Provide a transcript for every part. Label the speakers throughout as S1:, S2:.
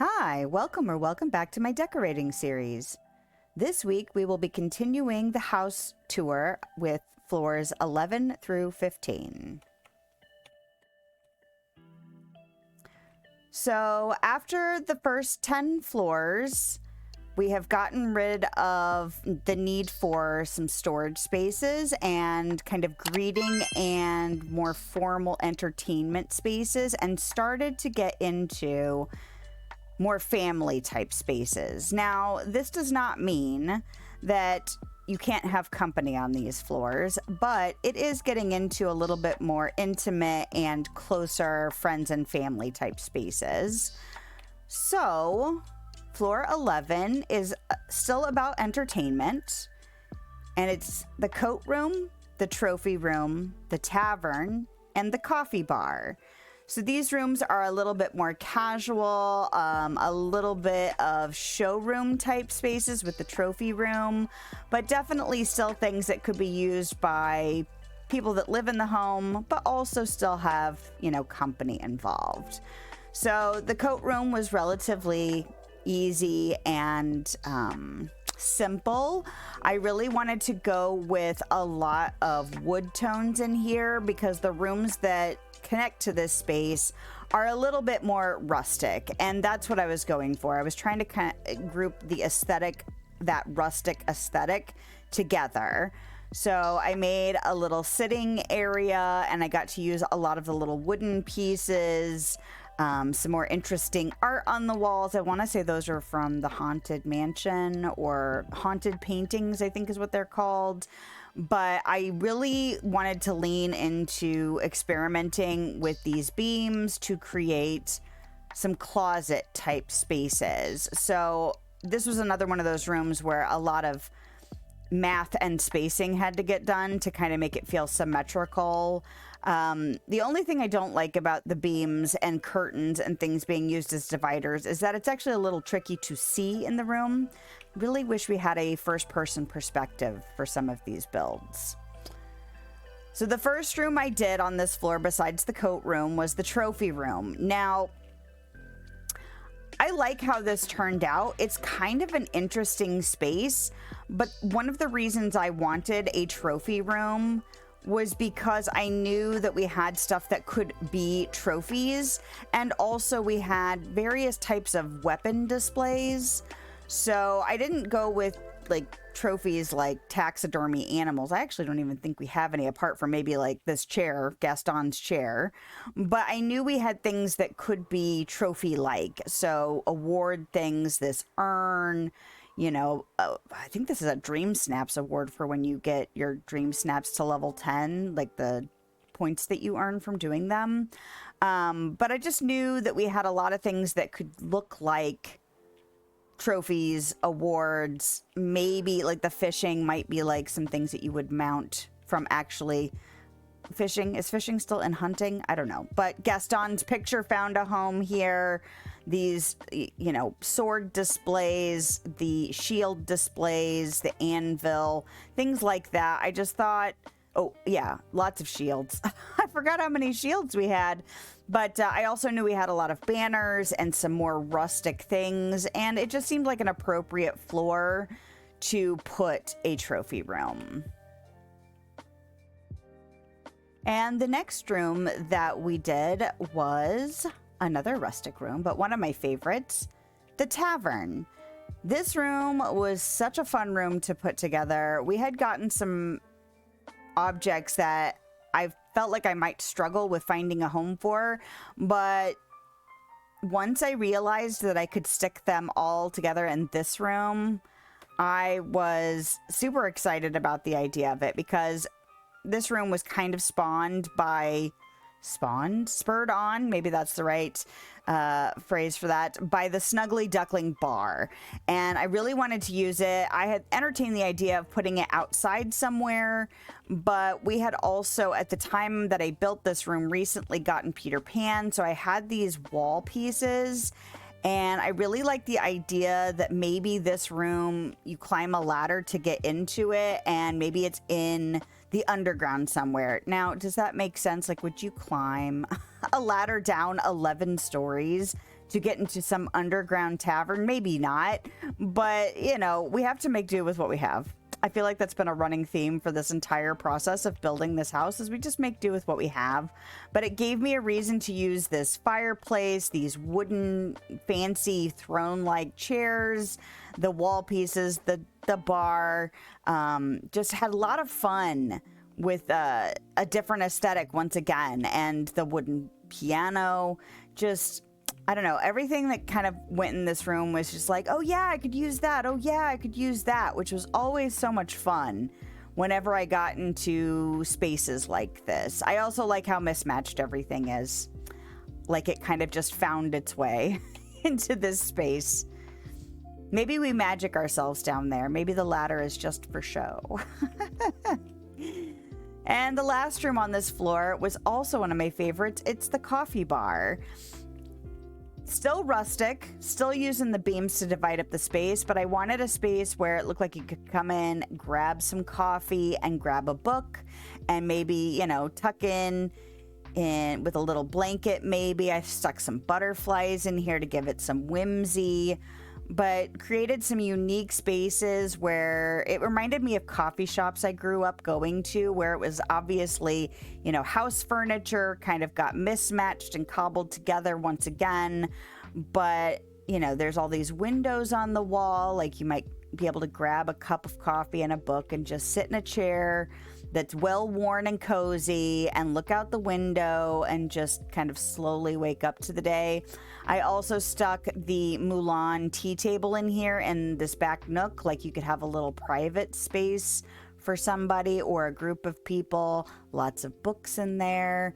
S1: Hi, welcome back to my decorating series. This week we will be continuing the house tour with floors 11 through 15. So after the first 10 floors, we have gotten rid of the need for some storage spaces and kind of greeting and more formal entertainment spaces and started to get into more family type spaces. Now, this does not mean that you can't have company on these floors, but it is getting into a little bit more intimate and closer friends and family type spaces. So, floor 11 is still about entertainment, and it's the coat room, the trophy room, the tavern, and the coffee bar. So these rooms are a little bit more casual, a little bit of showroom type spaces with the trophy room, but definitely still things that could be used by people that live in the home, but also still have, company involved. So the coat room was relatively easy and simple. I really wanted to go with a lot of wood tones in here because the rooms that connect to this space are a little bit more rustic, and that's what I was going for. I was trying to kind of group the aesthetic, that rustic aesthetic, together. So I made a little sitting area and I got to use a lot of the little wooden pieces, some more interesting art on the walls. I want to say those are from the Haunted Mansion or Haunted Paintings, I think is what they're called. But I really wanted to lean into experimenting with these beams to create some closet type spaces. So this was another one of those rooms where a lot of math and spacing had to get done to kind of make it feel symmetrical. The only thing I don't like about the beams and curtains and things being used as dividers is that it's actually a little tricky to see in the room. Really wish we had a first-person perspective for some of these builds. So the first room I did on this floor, besides the coat room, was the trophy room. Now, I like how this turned out. It's kind of an interesting space, but one of the reasons I wanted a trophy room was because I knew that we had stuff that could be trophies, and also we had various types of weapon displays. So I didn't go with like trophies like taxidermy animals. I actually don't even think we have any apart from maybe like this chair, Gaston's chair. But I knew we had things that could be trophy-like. So award things, this urn, I think this is a Dream Snaps award for when you get your Dream Snaps to level 10, like the points that you earn from doing them. But I just knew that we had a lot of things that could look like trophies, awards, maybe like the fishing might be like some things that you would mount from actually fishing. Is fishing still in hunting? I don't know. But Gaston's picture found a home here. These, sword displays, the shield displays, the anvil, things like that. I just thought, oh yeah, lots of shields. I forgot how many shields we had. But I also knew we had a lot of banners and some more rustic things, and it just seemed like an appropriate floor to put a trophy room. And the next room that we did was another rustic room, but one of my favorites, the tavern. This room was such a fun room to put together. We had gotten some objects that I felt like I might struggle with finding a home for, but once I realized that I could stick them all together in this room, I was super excited about the idea of it because this room was kind of spurred on, maybe that's the right phrase for that, by the Snuggly Duckling bar. And I really wanted to use it. I had entertained the idea of putting it outside somewhere, but we had also, at the time that I built this room, recently gotten Peter Pan, so I had these wall pieces. And I really like the idea that maybe this room, you climb a ladder to get into it, and maybe it's in the underground somewhere. Now, does that make sense? Like, would you climb a ladder down 11 stories to get into some underground tavern. Maybe not, but you know, we have to make do with what we have. I feel like that's been a running theme for this entire process of building this house, is we just make do with what we have. But it gave me a reason to use this fireplace, these wooden fancy throne-like chairs, the wall pieces, the bar. Just had a lot of fun with a different aesthetic once again, and the wooden piano. Just, I don't know, everything that kind of went in this room was just like, oh yeah, I could use that. Oh yeah, I could use that, which was always so much fun whenever I got into spaces like this. I also like how mismatched everything is. Like it kind of just found its way into this space. Maybe we magic ourselves down there. Maybe the ladder is just for show. And the last room on this floor was also one of my favorites. It's the coffee bar. Still rustic, still using the beams to divide up the space, but I wanted a space where it looked like you could come in, grab some coffee, and grab a book, and maybe, you know, tuck in with a little blanket maybe. I stuck some butterflies in here to give it some whimsy, but created some unique spaces where it reminded me of coffee shops I grew up going to, where it was obviously, you know, house furniture kind of got mismatched and cobbled together once again. But, you know, there's all these windows on the wall, like you might be able to grab a cup of coffee and a book and just sit in a chair that's well worn and cozy and look out the window and just kind of slowly wake up to the day. I also stuck the Mulan tea table in here in this back nook, like you could have a little private space for somebody or a group of people. Lots of books in there.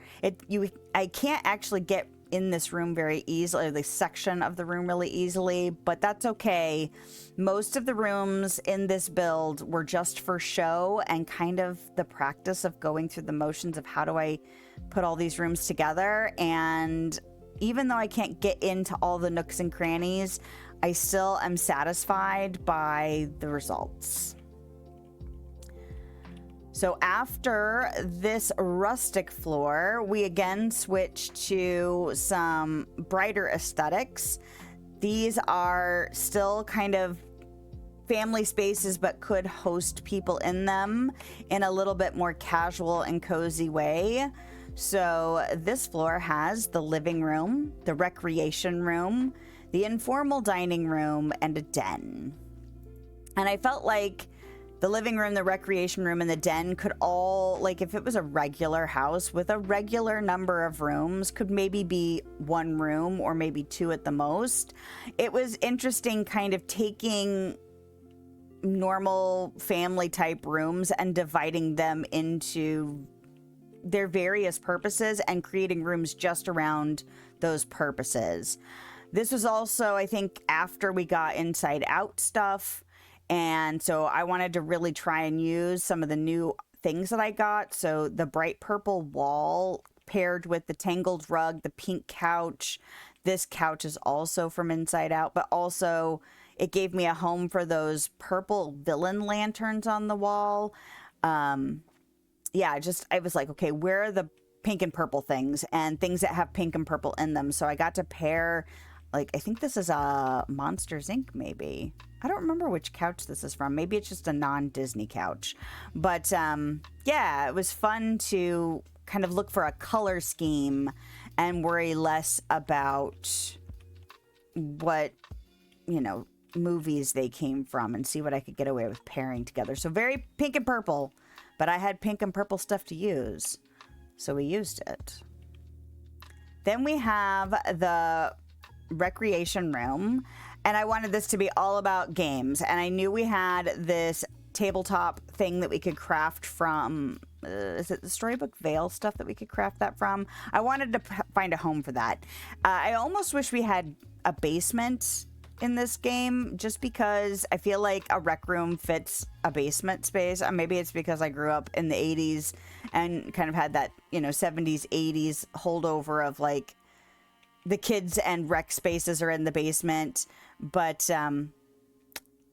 S1: I can't actually get in this room very easily, or the section of the room really easily, but that's okay. Most of the rooms in this build were just for show and kind of the practice of going through the motions of how do I put all these rooms together. And even though I can't get into all the nooks and crannies, I still am satisfied by the results. So after this rustic floor, we again switch to some brighter aesthetics. These are still kind of family spaces, but could host people in them in a little bit more casual and cozy way. So this floor has the living room, the recreation room, the informal dining room, and a den. And I felt like the living room, the recreation room, and the den could all, like if it was a regular house with a regular number of rooms, could maybe be one room or maybe two at the most. It was interesting kind of taking normal family type rooms and dividing them into their various purposes and creating rooms just around those purposes. This was also, I think, after we got inside out stuff. And so I wanted to really try and use some of the new things that I got. So the bright purple wall paired with the tangled rug, the pink couch. This couch is also from Inside Out, but also it gave me a home for those purple villain lanterns on the wall. Yeah, I was like, okay, where are the pink and purple things and things that have pink and purple in them? So I got to pair, like, I think this is a Monsters Inc. maybe. I don't remember which couch this is from. Maybe it's just a non-Disney couch. But yeah, it was fun to kind of look for a color scheme and worry less about what, you know, movies they came from and see what I could get away with pairing together. So very pink and purple, but I had pink and purple stuff to use, so we used it. Then we have the recreation room, and I wanted this to be all about games, and I knew we had this tabletop thing that we could craft from, is it the Storybook Vale stuff that we could craft that from? I wanted to find a home for that. I almost wish we had a basement in this game, just because I feel like a rec room fits a basement space. Maybe it's because I grew up in the 80s and kind of had that, you know, 70s, 80s holdover of like the kids and rec spaces are in the basement. But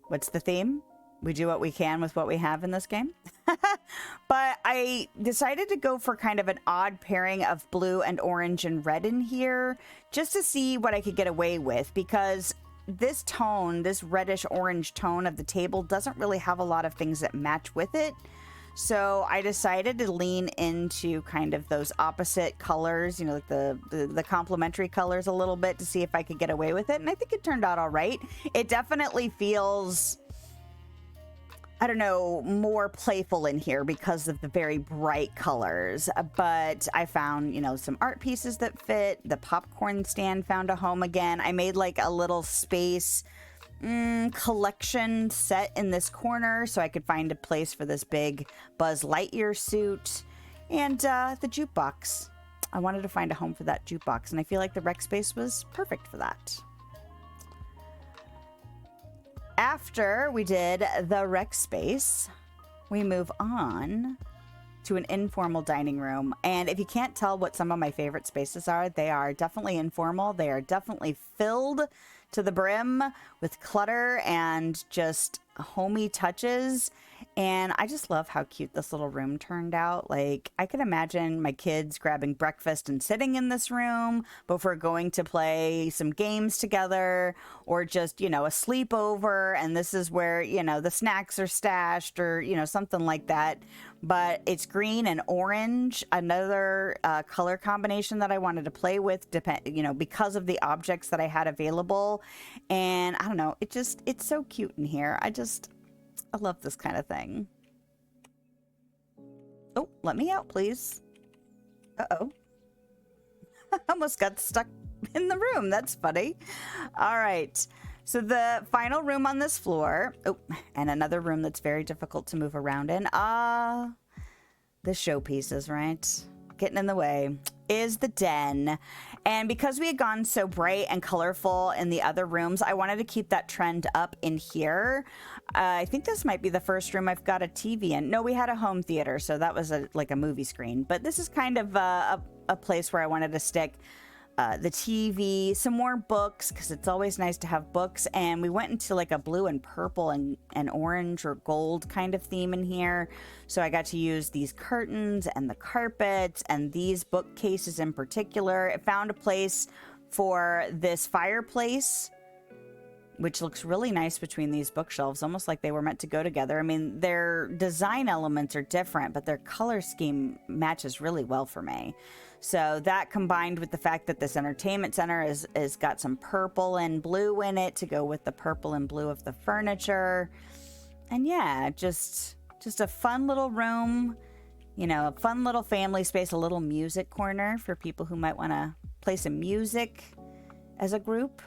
S1: what's the theme? we do what we can with what we have in this game. But I decided to go for kind of an odd pairing of blue and orange and red in here just to see what I could get away with, because this tone, this reddish orange tone of the table doesn't really have a lot of things that match with it. So I decided to lean into kind of those opposite colors, you know, like the complementary colors a little bit to see if I could get away with it. And I think it turned out all right. It definitely feels, I don't know, more playful in here because of the very bright colors. But I found, you know, some art pieces that fit. The popcorn stand found a home again. I made like a little space collection set in this corner so I could find a place for this big Buzz Lightyear suit. And the jukebox. I wanted to find a home for that jukebox, and I feel like the rec space was perfect for that. After we did the rec space, we move on to an informal dining room. And if you can't tell what some of my favorite spaces are, they are definitely informal. They are definitely filled to the brim with clutter and just homey touches. And I just love how cute this little room turned out. Like, I can imagine my kids grabbing breakfast and sitting in this room before going to play some games together, or just, you know, a sleepover. And this is where, you know, the snacks are stashed, or, you know, something like that. But it's green and orange, another color combination that I wanted to play with, you know, because of the objects that I had available. And I don't know, it's so cute in here. I love this kind of thing. Oh, let me out, please. Uh-oh. Almost got stuck in the room. That's funny. All right. So the final room on this floor. Oh, and another room that's very difficult to move around in. The showpieces, right? Getting in the way, is the den. And because we had gone so bright and colorful in the other rooms, I wanted to keep that trend up in here. I think this might be the first room I've got a TV in. No, we had a home theater, so that was like a movie screen. But this is kind of a place where I wanted to stick the TV, some more books, because it's always nice to have books. And we went into like a blue and purple and orange or gold kind of theme in here. So I got to use these curtains and the carpets and these bookcases in particular. It found a place for this fireplace, which looks really nice between these bookshelves, almost like they were meant to go together. I mean, their design elements are different, but their color scheme matches really well for me. So that, combined with the fact that this entertainment center is got some purple and blue in it to go with the purple and blue of the furniture. And yeah, just a fun little room, you know, a fun little family space, a little music corner for people who might want to play some music as a group.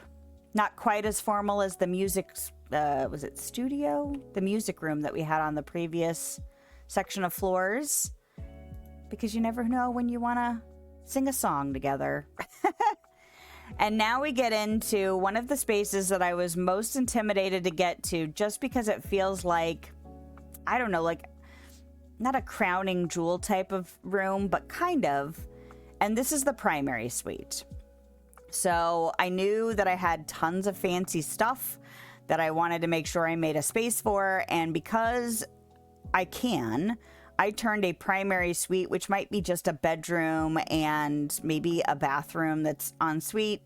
S1: Not quite as formal as the music, was it studio? The music room that we had on the previous section of floors. Because you never know when you want to sing a song together. And now we get into one of the spaces that I was most intimidated to get to, just because it feels like, I don't know, like not a crowning jewel type of room, but kind of. And this is the primary suite. So I knew that I had tons of fancy stuff that I wanted to make sure I made a space for. And because I turned a primary suite, which might be just a bedroom and maybe a bathroom that's en suite.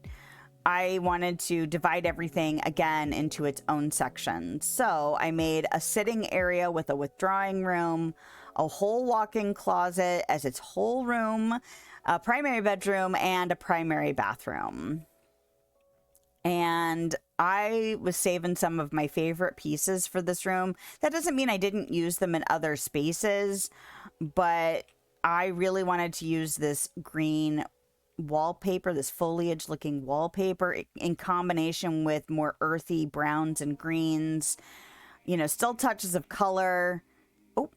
S1: I wanted to divide everything again into its own section. So I made a sitting area with a withdrawing room, a whole walk-in closet as its whole room, a primary bedroom, and a primary bathroom. And I was saving some of my favorite pieces for this room. That doesn't mean I didn't use them in other spaces, but I really wanted to use this green wallpaper, this foliage looking wallpaper, in combination with more earthy browns and greens, you know, still touches of color. Oh,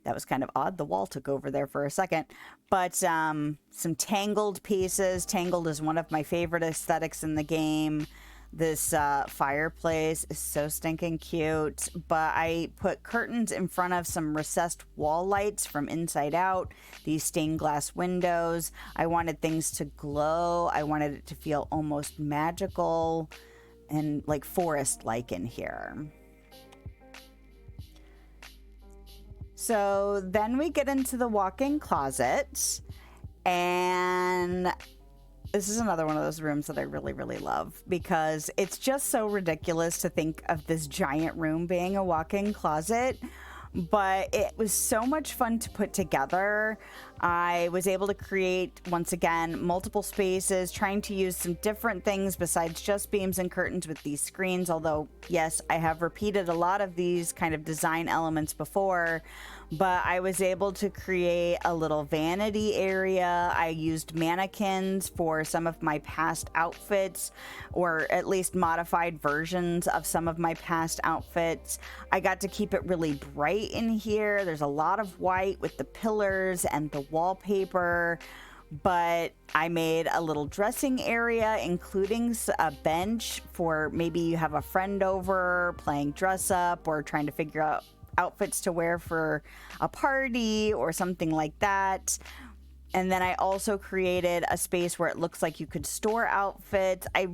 S1: that was kind of odd. The wall took over there for a second. But some tangled pieces. Tangled is one of my favorite aesthetics in the game. This fireplace is so stinking cute. But I put curtains in front of some recessed wall lights from inside out. These stained glass windows. I wanted things to glow. I wanted it to feel almost magical and like forest-like in here. So then we get into the walk-in closet, and this is another one of those rooms that I really, really love because it's just so ridiculous to think of this giant room being a walk-in closet. But it was so much fun to put together. I was able to create, once again, multiple spaces, trying to use some different things besides just beams and curtains with these screens. Although, yes, I have repeated a lot of these kind of design elements before, but I was able to create a little vanity area. I used mannequins for some of my past outfits, or at least modified versions of some of my past outfits. I got to keep it really bright in here. There's a lot of white with the pillars and the wallpaper, but I made a little dressing area, including a bench for maybe you have a friend over playing dress up or trying to figure out outfits to wear for a party or something like that. And then I also created a space where it looks like you could store outfits. I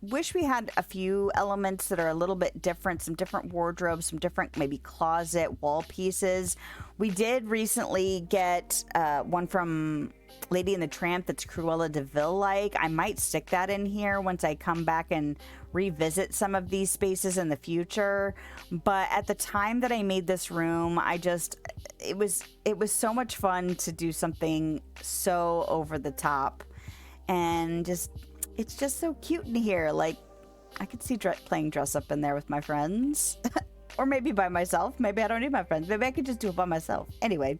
S1: wish we had a few elements that are a little bit different, some different wardrobes, some different maybe closet wall pieces. We did recently get one from Lady and the Tramp that's Cruella de Vil-like. I might stick that in here once I come back and revisit some of these spaces in the future. But at the time that I made this room, it was so much fun to do something so over the top, and it's just so cute in here. Like, I could see playing dress up in there with my friends or maybe by myself. Maybe I don't need my friends. Maybe I could just do it by myself. Anyway,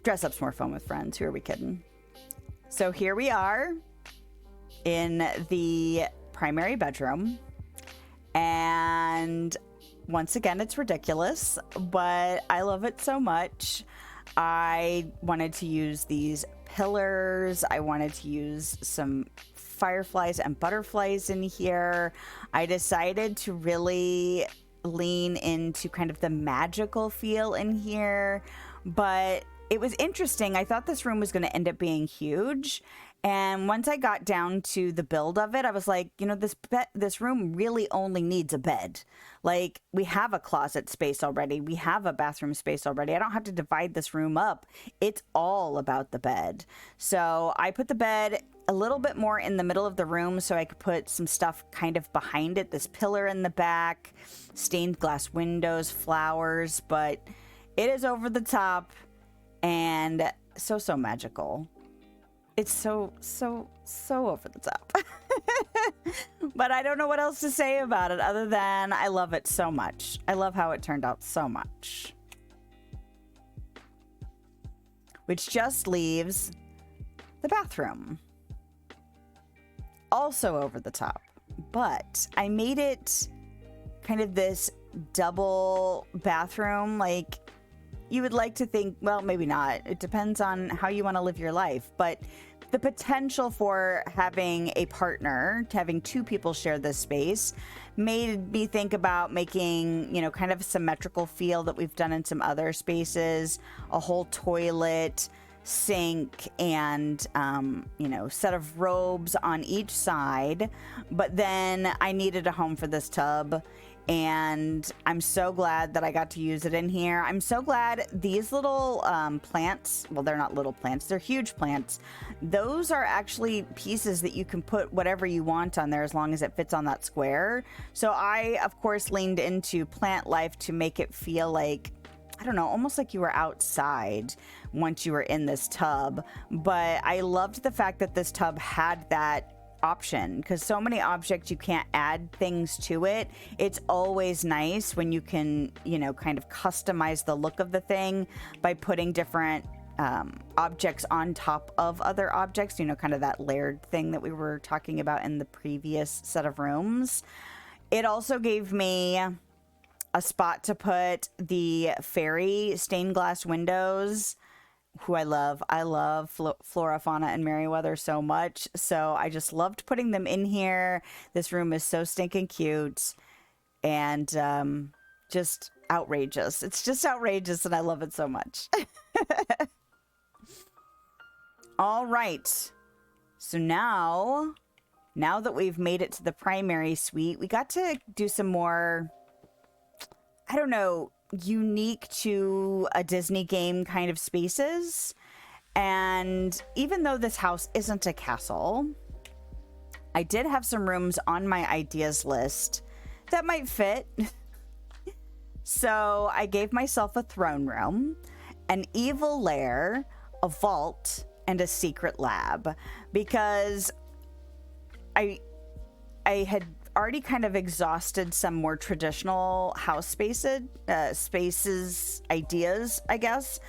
S1: dress up's more fun with friends. Who are we kidding? So here we are in the primary bedroom, and once again, it's ridiculous, but I love it so much. I wanted to use these pillars. I wanted to use some fireflies and butterflies in here. I decided to really lean into kind of the magical feel in here, but it was interesting. I thought this room was going to end up being huge. And once I got down to the build of it, I was like, you know, this room really only needs a bed. Like, we have a closet space already. We have a bathroom space already. I don't have to divide this room up. It's all about the bed. So I put the bed a little bit more in the middle of the room so I could put some stuff kind of behind it. This pillar in the back, stained glass windows, flowers, but it is over the top and so magical. It's so over the top. But I don't know what else to say about it other than I love it so much. I love how it turned out so much. Which just leaves the bathroom. Also over the top. But I made it kind of this double bathroom. Like, you would like to think, well, maybe not. It depends on how you want to live your life. But the potential for having a partner, to having two people share this space, made me think about making, you know, kind of a symmetrical feel that we've done in some other spaces, a whole toilet, sink, and, you know, set of robes on each side. But then I needed a home for this tub. And I'm so glad that I got to use it in here. I'm so glad these little plants, well, they're not little plants, they're huge plants. Those are actually pieces that you can put whatever you want on there as long as it fits on that square. So I, of course, leaned into plant life to make it feel like, I don't know, almost like you were outside once you were in this tub. But I loved the fact that this tub had that option, because so many objects you can't add things to it. It's always nice when you can, you know, kind of customize the look of the thing by putting different objects on top of other objects, you know, kind of that layered thing that we were talking about in the previous set of rooms. It also gave me a spot to put the fairy stained glass windows, who I love. I love Flora, Fauna, and Merryweather so much. So I just loved putting them in here. This room is so stinking cute and just outrageous. It's just outrageous and I love it so much. All right. So now that we've made it to the primary suite, we got to do some more, I don't know, unique to a Disney game kind of spaces. And even though this house isn't a castle, I did have some rooms on my ideas list that might fit. So I gave myself a throne room, an evil lair, a vault, and a secret lab, because I had already kind of exhausted some more traditional house spaces ideas, I guess.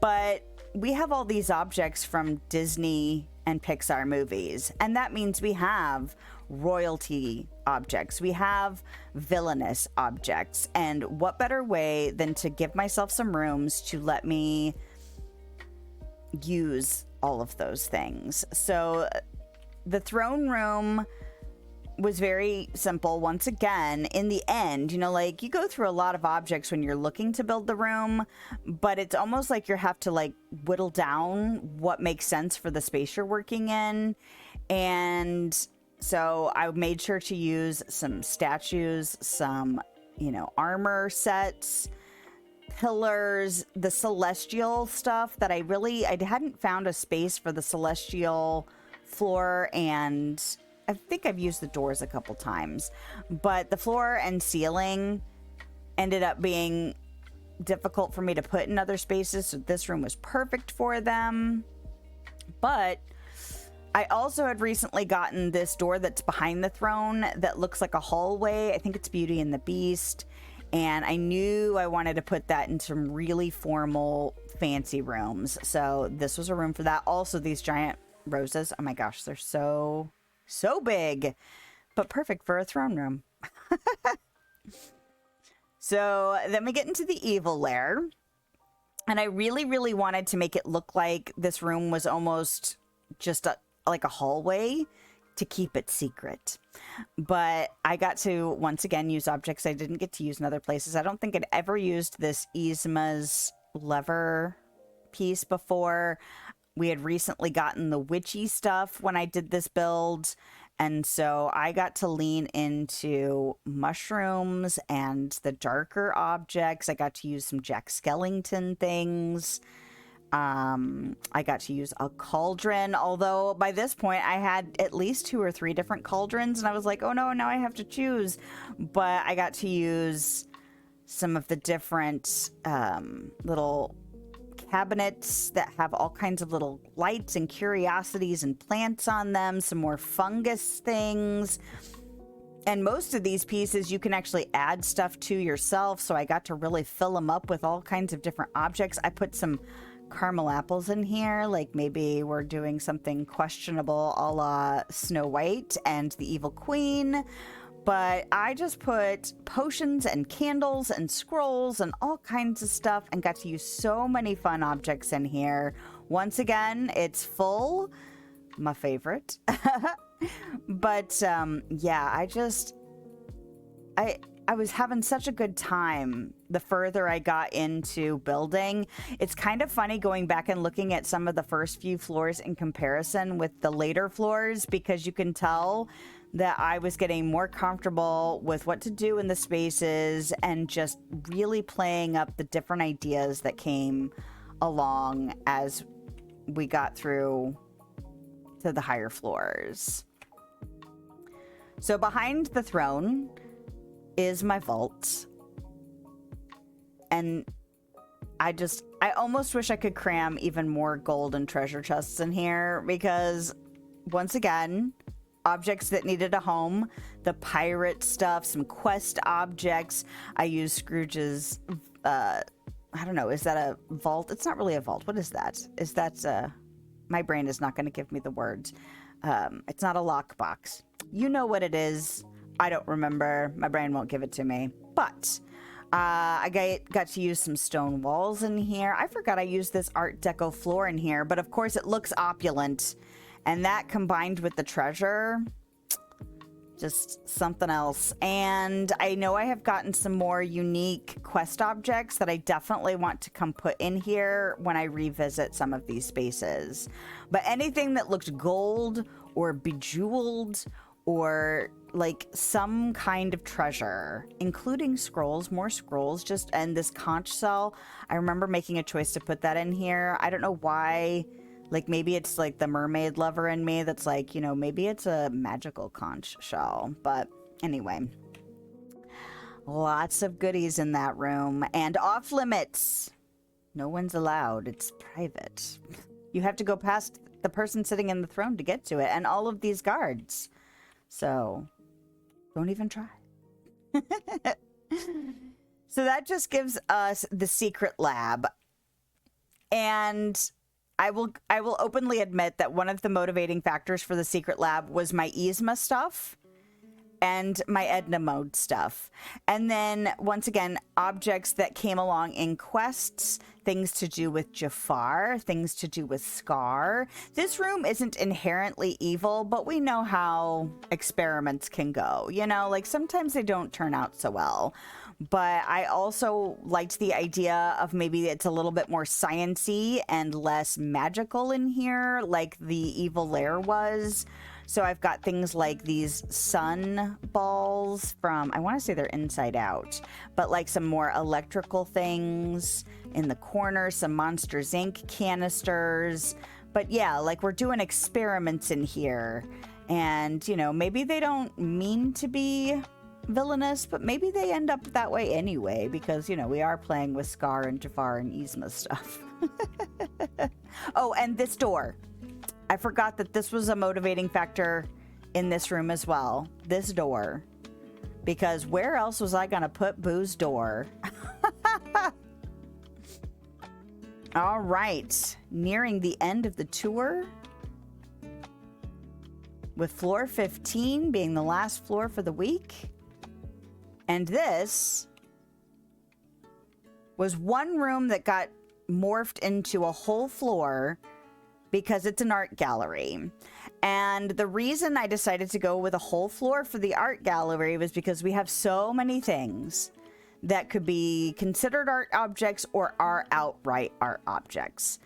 S1: But we have all these objects from Disney and Pixar movies, and that means we have royalty objects, we have villainous objects, and what better way than to give myself some rooms to let me use all of those things. So the throne room was very simple. Once again, in the end, you know, like, you go through a lot of objects when you're looking to build the room, but it's almost like you have to like whittle down what makes sense for the space you're working in. And so I made sure to use some statues, some, you know, armor sets, pillars, the celestial stuff that I hadn't found a space for the celestial floor, and I think I've used the doors a couple times, but the floor and ceiling ended up being difficult for me to put in other spaces, so this room was perfect for them. But I also had recently gotten this door that's behind the throne that looks like a hallway. I think it's Beauty and the Beast, and I knew I wanted to put that in some really formal, fancy rooms, so this was a room for that. Also, these giant roses, oh my gosh, they're so big, but perfect for a throne room. So then we get into the evil lair, and I really wanted to make it look like this room was almost just like a hallway to keep it secret. But I got to once again use objects I didn't get to use in other places. I don't think I'd ever used this Yzma's lever piece before. We had recently gotten the witchy stuff when I did this build, and so I got to lean into mushrooms and the darker objects. I got to use some Jack Skellington things. I got to use a cauldron, although by this point I had at least 2 or 3 different cauldrons, and I was like, oh no, now I have to choose. But I got to use some of the different little cabinets that have all kinds of little lights and curiosities and plants on them, some more fungus things. And most of these pieces you can actually add stuff to yourself, so I got to really fill them up with all kinds of different objects. I put some caramel apples in here, like maybe we're doing something questionable a la Snow White and the Evil Queen. But I just put potions and candles and scrolls and all kinds of stuff and got to use so many fun objects in here. Once again, it's full. My favorite. But yeah, I was having such a good time the further I got into building. It's kind of funny going back and looking at some of the first few floors in comparison with the later floors, because you can tell that I was getting more comfortable with what to do in the spaces and just really playing up the different ideas that came along as we got through to the higher floors. So behind the throne is my vault. And I almost wish I could cram even more gold and treasure chests in here, because once again, objects that needed a home, the pirate stuff, some quest objects. I used Scrooge's, I don't know, is that a vault? It's not really a vault. What is that? Is that, my brain is not going to give me the words. It's not a lockbox. You know what it is. I don't remember. My brain won't give it to me. But I got to use some stone walls in here. I forgot I used this Art Deco floor in here, but of course it looks opulent. And that combined with the treasure, just something else. And I know I have gotten some more unique quest objects that I definitely want to come put in here when I revisit some of these spaces. But anything that looked gold or bejeweled or like some kind of treasure, including scrolls, more scrolls, and this conch shell. I remember making a choice to put that in here. I don't know why. Like, maybe it's like the mermaid lover in me that's like, you know, maybe it's a magical conch shell. But anyway, lots of goodies in that room, and off limits. No one's allowed. It's private. You have to go past the person sitting in the throne to get to it, and all of these guards. So don't even try. So that just gives us the secret lab. And I will openly admit that one of the motivating factors for the secret lab was my Yzma stuff and my Edna mode stuff. And then, once again, objects that came along in quests, things to do with Jafar, things to do with Scar. This room isn't inherently evil, but we know how experiments can go. You know, like sometimes they don't turn out so well. But I also liked the idea of maybe it's a little bit more sciencey and less magical in here, like the evil lair was. So I've got things like these sun balls from, I want to say they're Inside Out, but like some more electrical things in the corner, some Monsters Inc. canisters. But yeah, like we're doing experiments in here. And, you know, maybe they don't mean to be villainous, but maybe they end up that way anyway, because, you know, we are playing with Scar and Jafar and Yzma stuff. Oh, and this door. I forgot that this was a motivating factor in this room as well. This door. Because where else was I gonna put Boo's door? All right. Nearing the end of the tour. With floor 15 being the last floor for the week. And this was one room that got morphed into a whole floor because it's an art gallery. And the reason I decided to go with a whole floor for the art gallery was because we have so many things that could be considered art objects or are outright art objects.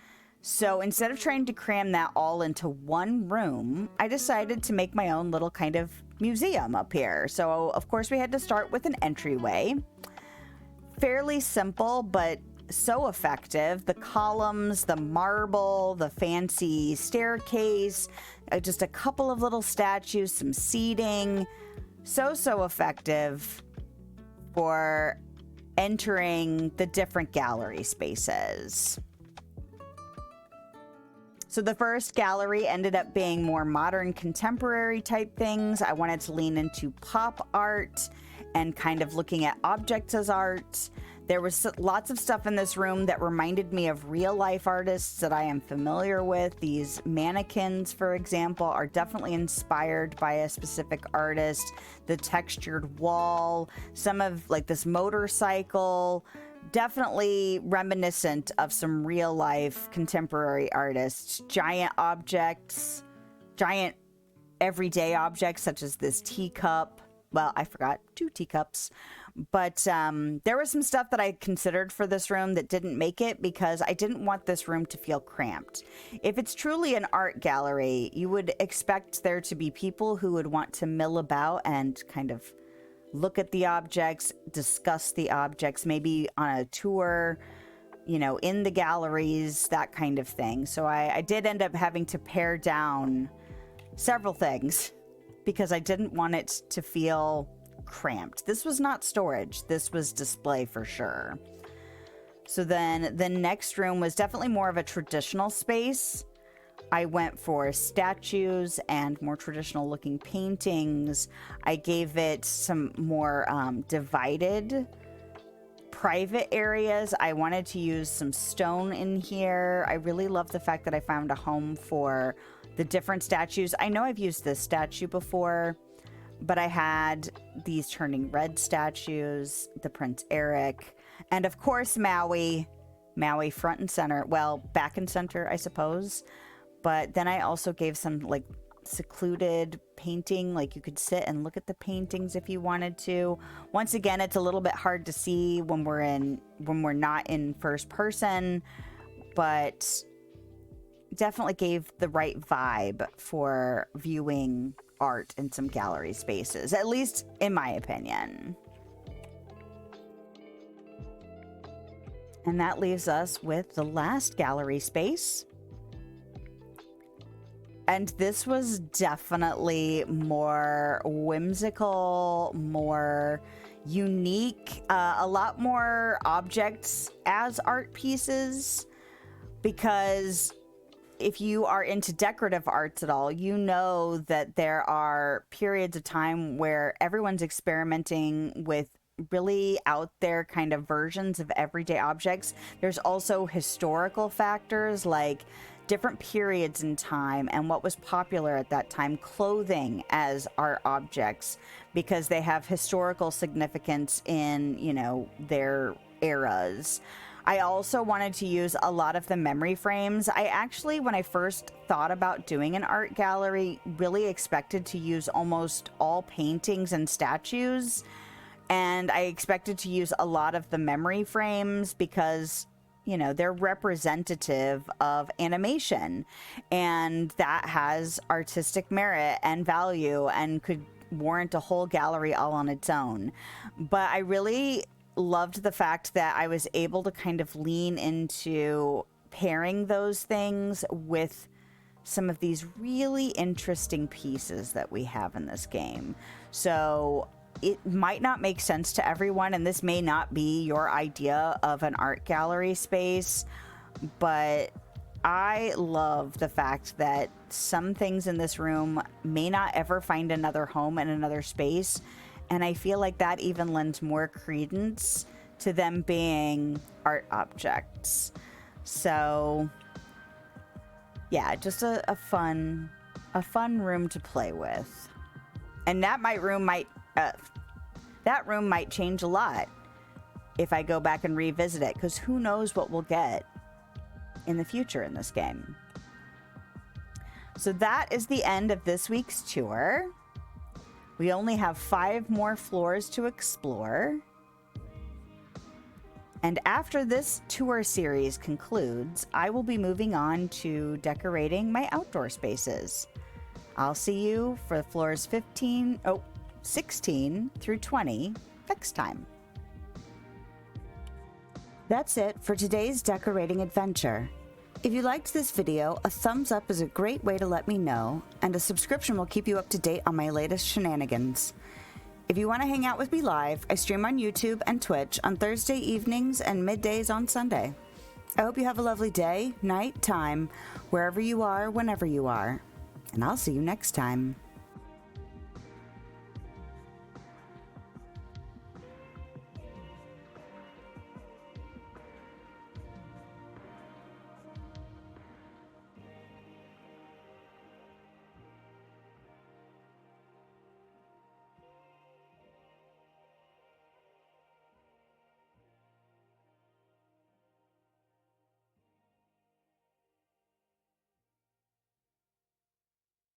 S1: So instead of trying to cram that all into one room, I decided to make my own little kind of museum up here. So of course we had to start with an entryway. Fairly simple, but so effective. The columns, the marble, the fancy staircase, just a couple of little statues, some seating. So effective for entering the different gallery spaces. So the first gallery ended up being more modern, contemporary type things. I wanted to lean into pop art and kind of looking at objects as art. There was lots of stuff in this room that reminded me of real life artists that I am familiar with. These mannequins, for example, are definitely inspired by a specific artist. The textured wall, some of like this motorcycle, definitely reminiscent of some real life contemporary artists. Giant objects, giant everyday objects such as this teacup. Well, I forgot 2 teacups. But there was some stuff that I considered for this room that didn't make it because I didn't want this room to feel cramped. If it's truly an art gallery, you would expect there to be people who would want to mill about and kind of look at the objects, discuss the objects, maybe on a tour, you know, in the galleries, that kind of thing. So I did end up having to pare down several things because I didn't want it to feel cramped. This was not storage. This was display for sure. So then the next room was definitely more of a traditional space. I went for statues and more traditional looking paintings. I gave it some more divided private areas. I wanted to use some stone in here. I really love the fact that I found a home for the different statues. I know I've used this statue before, but I had these turning red statues, the Prince Eric, and of course Maui front and center. Well, back and center, I suppose. But then I also gave some like secluded painting, like you could sit and look at the paintings if you wanted to. Once again, it's a little bit hard to see when we're not in first person, but definitely gave the right vibe for viewing art in some gallery spaces, at least in my opinion. And that leaves us with the last gallery space. And this was definitely more whimsical, more unique, a lot more objects as art pieces, because if you are into decorative arts at all, you know that there are periods of time where everyone's experimenting with really out there kind of versions of everyday objects. There's also historical factors like different periods in time and what was popular at that time, clothing as art objects, because they have historical significance in, you know, their eras. I also wanted to use a lot of the memory frames. I actually, when I first thought about doing an art gallery, really expected to use almost all paintings and statues. And I expected to use a lot of the memory frames because, you know, they're representative of animation, and that has artistic merit and value and could warrant a whole gallery all on its own. But I really loved the fact that I was able to kind of lean into pairing those things with some of these really interesting pieces that we have in this game. So it might not make sense to everyone, and this may not be your idea of an art gallery space, but I love the fact that some things in this room may not ever find another home in another space, and I feel like that even lends more credence to them being art objects. So yeah, just a fun room to play with. And that room might change a lot if I go back and revisit it, because who knows what we'll get in the future in this game. So that is the end of this week's tour. We only have 5 more floors to explore. And after this tour series concludes, I will be moving on to decorating my outdoor spaces. I'll see you for floors 16 through 20 next time. That's it for today's decorating adventure. If you liked this video, a thumbs up is a great way to let me know, and a subscription will keep you up to date on my latest shenanigans. If you want to hang out with me live, I stream on YouTube and Twitch on Thursday evenings and middays on Sunday. I hope you have a lovely day, night, time, wherever you are, whenever you are, and I'll see you next time.